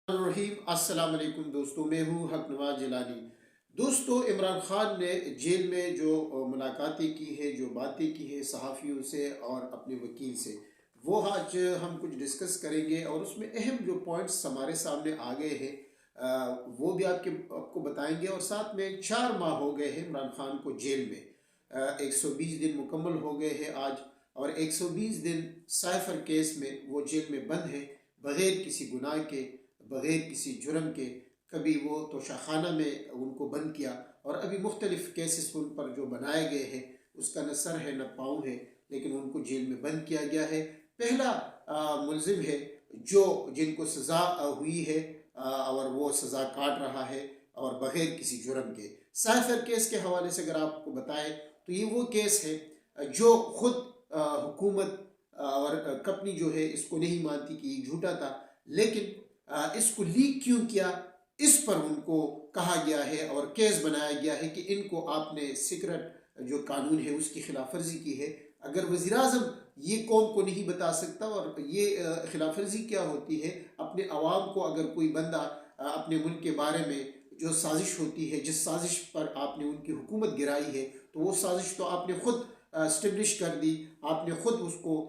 الرحیم السلام علیکم دوستو، میں ہوں حق نواز جیلانی۔ دوستو، عمران خان نے جیل میں جو ملاقاتیں کی ہے، جو باتیں کی ہے صحافیوں سے اور اپنے وکیل سے، وہ آج ہم کچھ ڈسکس کریں گے اور اس میں اہم جو پوائنٹس ہمارے سامنے آ گئے ہیں وہ بھی آپ کو بتائیں گے۔ اور ساتھ میں 4 ماہ ہو گئے ہیں عمران خان کو جیل میں، 120 دن مکمل ہو گئے ہیں آج، اور 120 دن سائفر کیس میں وہ جیل میں بند ہے، بغیر کسی گناہ کے، بغیر کسی جرم کے۔ کبھی وہ توشہ خانہ میں ان کو بند کیا، اور ابھی مختلف کیسز ان پر جو بنائے گئے ہیں، اس کا نہ سر ہے نہ پاؤں ہے، لیکن ان کو جیل میں بند کیا گیا ہے۔ پہلا ملزم ہے جن کو سزا ہوئی ہے، اور وہ سزا کاٹ رہا ہے اور بغیر کسی جرم کے۔ سائفر کیس کے حوالے سے اگر آپ کو بتائیں تو یہ وہ کیس ہے جو خود حکومت اور کمپنی جو ہے اس کو نہیں مانتی کہ یہ جھوٹا تھا، لیکن اس کو لیک کیوں کیا، اس پر ان کو کہا گیا ہے اور کیس بنایا گیا ہے کہ ان کو آپ نے سیکرٹ جو قانون ہے اس کی خلاف ورزی کی ہے۔ اگر وزیر اعظم یہ قوم کو نہیں بتا سکتا اور یہ خلاف ورزی کیا ہوتی ہے، اپنے عوام کو اگر کوئی بندہ اپنے ملک کے بارے میں جو سازش ہوتی ہے، جس سازش پر آپ نے ان کی حکومت گرائی ہے، تو وہ سازش تو آپ نے خود اسٹیبلش کر دی، آپ نے خود اس کو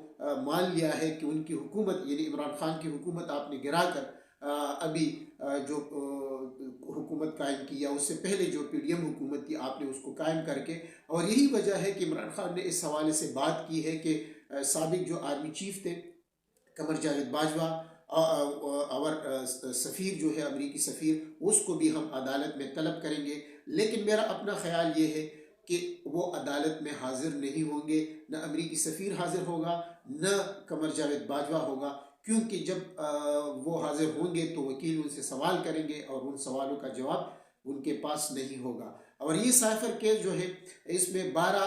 مان لیا ہے کہ ان کی حکومت یعنی عمران خان کی حکومت آپ نے گرا کر ابھی جو حکومت قائم کی، یا اس سے پہلے جو پی ڈی ایم حکومت تھی آپ نے اس کو قائم کر کے۔ اور یہی وجہ ہے کہ عمران خان نے اس حوالے سے بات کی ہے کہ سابق جو آرمی چیف تھے قمر جاوید باجوہ، اور سفیر جو ہے امریکی سفیر، اس کو بھی ہم عدالت میں طلب کریں گے۔ لیکن میرا اپنا خیال یہ ہے کہ وہ عدالت میں حاضر نہیں ہوں گے، نہ امریکی سفیر حاضر ہوگا، نہ قمر جاوید باجوہ ہوگا، کیونکہ جب وہ حاضر ہوں گے تو وکیل ان سے سوال کریں گے اور ان سوالوں کا جواب ان کے پاس نہیں ہوگا۔ اور یہ سائفر کیس جو ہے، اس میں 12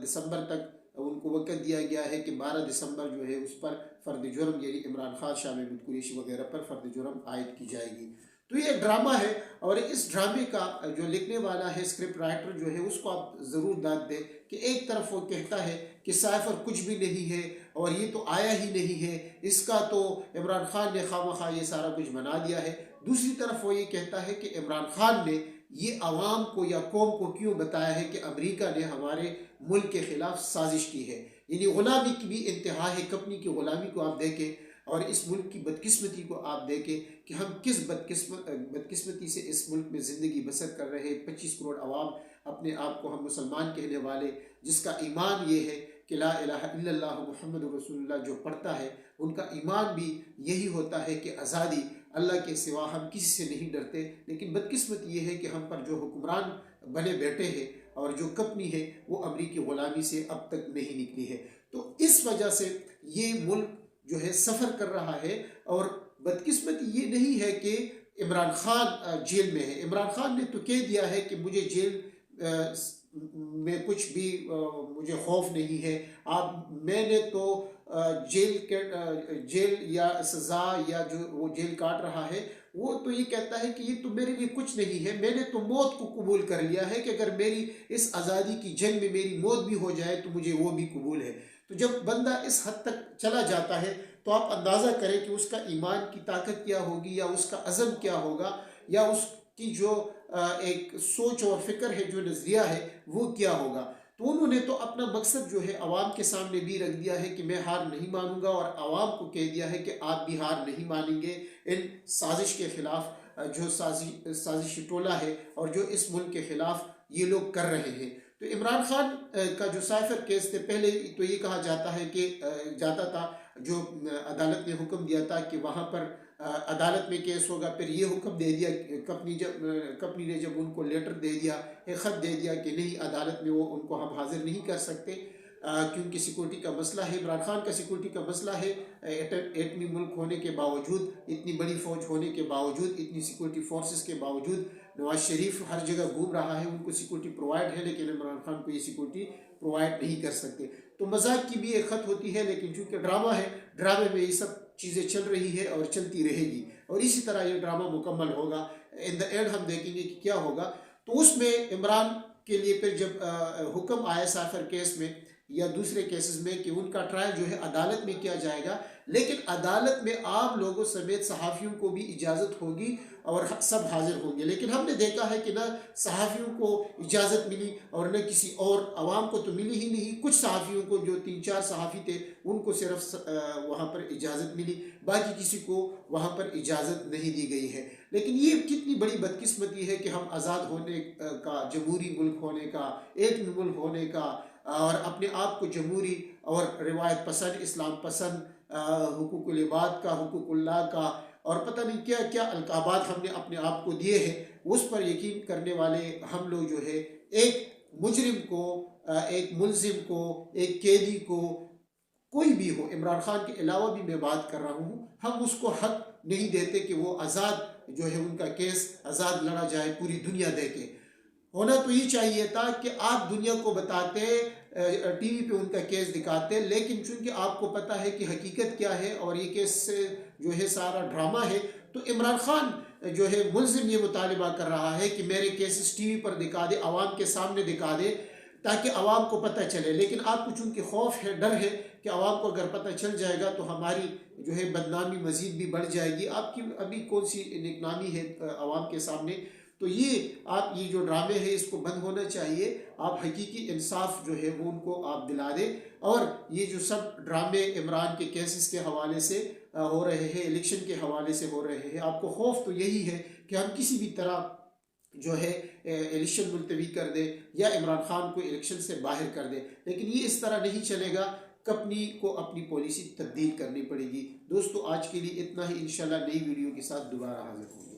دسمبر تک ان کو وقت دیا گیا ہے کہ 12 دسمبر جو ہے اس پر فرد جرم یعنی عمران خان، شاہ محمود قریشی وغیرہ پر فرد جرم عائد کی جائے گی۔ تو یہ ڈرامہ ہے، اور اس ڈرامے کا جو لکھنے والا ہے، اسکرپٹ رائٹر جو ہے، اس کو آپ ضرور داد دیں کہ ایک طرف وہ کہتا ہے کہ سائفر کچھ بھی نہیں ہے اور یہ تو آیا ہی نہیں ہے، اس کا تو عمران خان نے خواہ یہ سارا کچھ بنا دیا ہے۔ دوسری طرف وہ یہ کہتا ہے کہ عمران خان نے یہ عوام کو یا قوم کو کیوں بتایا ہے کہ امریکہ نے ہمارے ملک کے خلاف سازش کی ہے۔ یعنی غلامی کی بھی انتہا ہے، کمپنی کی غلامی کو آپ دیکھیں، اور اس ملک کی بدقسمتی کو آپ دیکھیں کہ ہم کس بدقسمتی سے اس ملک میں زندگی بسر کر رہے ہیں۔ 25 کروڑ عوام، اپنے آپ کو ہم مسلمان کہنے والے، جس کا ایمان یہ ہے کہ لا الہ الا اللہ محمد رسول اللہ جو پڑھتا ہے، ان کا ایمان بھی یہی ہوتا ہے کہ آزادی اللہ کے سوا ہم کسی سے نہیں ڈرتے۔ لیکن بدقسمت یہ ہے کہ ہم پر جو حکمران بنے بیٹھے ہیں اور جو کمپنی ہے، وہ امریکی غلامی سے اب تک نہیں نکلی ہے۔ تو اس وجہ سے یہ ملک جو ہے سفر کر رہا ہے، اور بدقسمتی یہ نہیں ہے کہ عمران خان جیل میں ہے۔ عمران خان نے تو کہہ دیا ہے کہ مجھے جیل میں کچھ بھی مجھے خوف نہیں ہے، میں نے تو جیل یا سزا یا جو وہ جیل کاٹ رہا ہے، وہ تو یہ کہتا ہے کہ یہ تو میرے لیے کچھ نہیں ہے، میں نے تو موت کو قبول کر لیا ہے کہ اگر میری اس آزادی کی جنگ میں میری موت بھی ہو جائے تو مجھے وہ بھی قبول ہے۔ تو جب بندہ اس حد تک چلا جاتا ہے تو آپ اندازہ کریں کہ اس کا ایمان کی طاقت کیا ہوگی، یا اس کا عزم کیا ہوگا، یا اس کی جو ایک سوچ اور فکر ہے، جو نظریہ ہے، وہ کیا ہوگا۔ تو انہوں نے تو اپنا مقصد جو ہے عوام کے سامنے بھی رکھ دیا ہے کہ میں ہار نہیں مانوں گا، اور عوام کو کہہ دیا ہے کہ آپ بھی ہار نہیں مانیں گے ان سازش کے خلاف، جو سازشی ٹولہ ہے اور جو اس ملک کے خلاف یہ لوگ کر رہے ہیں۔ تو عمران خان کا جو سائفر کیس تھے، پہلے تو یہ کہا جاتا تھا، جو عدالت نے حکم دیا تھا کہ وہاں پر عدالت میں کیس ہوگا، پھر یہ حکم دے دیا کمپنی نے جب ان کو لیٹر دے دیا، ایک خط دے دیا کہ نہیں، عدالت میں وہ ان کو ہم حاضر نہیں کر سکتے کیونکہ سیکورٹی کا مسئلہ ہے، عمران خان کا سیکورٹی کا مسئلہ ہے۔ ایٹمی ملک ہونے کے باوجود، اتنی بڑی فوج ہونے کے باوجود، اتنی سیکورٹی فورسز کے باوجود، نواز شریف ہر جگہ گھوم رہا ہے، ان کو سیکورٹی پرووائڈ ہے، لیکن عمران خان کو یہ سیکورٹی پرووائڈ نہیں کر سکتے۔ تو مذاق کی بھی ایک خط ہوتی ہے، لیکن چونکہ ڈرامہ ہے، ڈرامے میں یہ سب چیزیں چل رہی ہے اور چلتی رہے گی، اور اسی طرح یہ ڈرامہ مکمل ہوگا۔ ان دا اینڈ ہم دیکھیں گے کہ کیا ہوگا۔ تو اس میں عمران کے لیے پھر جب حکم آیا سائفر کیس میں یا دوسرے کیسز میں کہ ان کا ٹرائل جو ہے عدالت میں کیا جائے گا، لیکن عدالت میں عام لوگوں سمیت صحافیوں کو بھی اجازت ہوگی اور سب حاضر ہوں گے، لیکن ہم نے دیکھا ہے کہ نہ صحافیوں کو اجازت ملی اور نہ کسی اور عوام کو تو ملی ہی نہیں۔ کچھ صحافیوں کو جو 3-4 صحافی تھے ان کو صرف وہاں پر اجازت ملی، باقی کسی کو وہاں پر اجازت نہیں دی گئی ہے۔ لیکن یہ کتنی بڑی بدقسمتی ہے کہ ہم آزاد ہونے کا، جمہوری ملک ہونے کا، ایک ملک ہونے کا، اور اپنے آپ کو جمہوری اور روایت پسند، اسلام پسند، حقوق العباد کا، حقوق اللہ کا، اور پتہ نہیں کیا کیا القابات ہم نے اپنے آپ کو دیے ہیں، اس پر یقین کرنے والے ہم لوگ جو ہے ایک مجرم کو، ایک ملزم کو، ایک قیدی کو، کوئی بھی ہو، عمران خان کے علاوہ بھی میں بات کر رہا ہوں، ہم اس کو حق نہیں دیتے کہ وہ آزاد جو ہے ان کا کیس آزاد لڑا جائے پوری دنیا دیکھے۔ ہونا تو یہ چاہیے تھا کہ آپ دنیا کو بتاتے، ٹی وی پہ ان کا کیس دکھاتے، لیکن چونکہ آپ کو پتہ ہے کہ حقیقت کیا ہے اور یہ کیس جو ہے سارا ڈرامہ ہے، تو عمران خان جو ہے ملزم یہ مطالبہ کر رہا ہے کہ میرے کیسز ٹی وی پر دکھا دے، عوام کے سامنے دکھا دے تاکہ عوام کو پتہ چلے۔ لیکن آپ کو چونکہ خوف ہے، ڈر ہے کہ عوام کو اگر پتہ چل جائے گا تو ہماری جو ہے بدنامی مزید بھی بڑھ جائے گی، آپ کی ابھی کون سی نیک نامی ہے عوام کے سامنے۔ تو یہ جو ڈرامے ہیں اس کو بند ہونا چاہیے، آپ حقیقی انصاف جو ہے وہ ان کو آپ دلا دیں، اور یہ جو سب ڈرامے عمران کے کیسز کے حوالے سے ہو رہے ہیں، الیکشن کے حوالے سے ہو رہے ہیں، آپ کو خوف تو یہی ہے کہ ہم کسی بھی طرح جو ہے الیکشن ملتوی کر دے یا عمران خان کو الیکشن سے باہر کر دے، لیکن یہ اس طرح نہیں چلے گا، کمپنی کو اپنی پالیسی تبدیل کرنی پڑے گی۔ دوستو آج کے لیے اتنا ہی، انشاءاللہ نئی ویڈیو کے ساتھ دوبارہ حاضر ہوں گے۔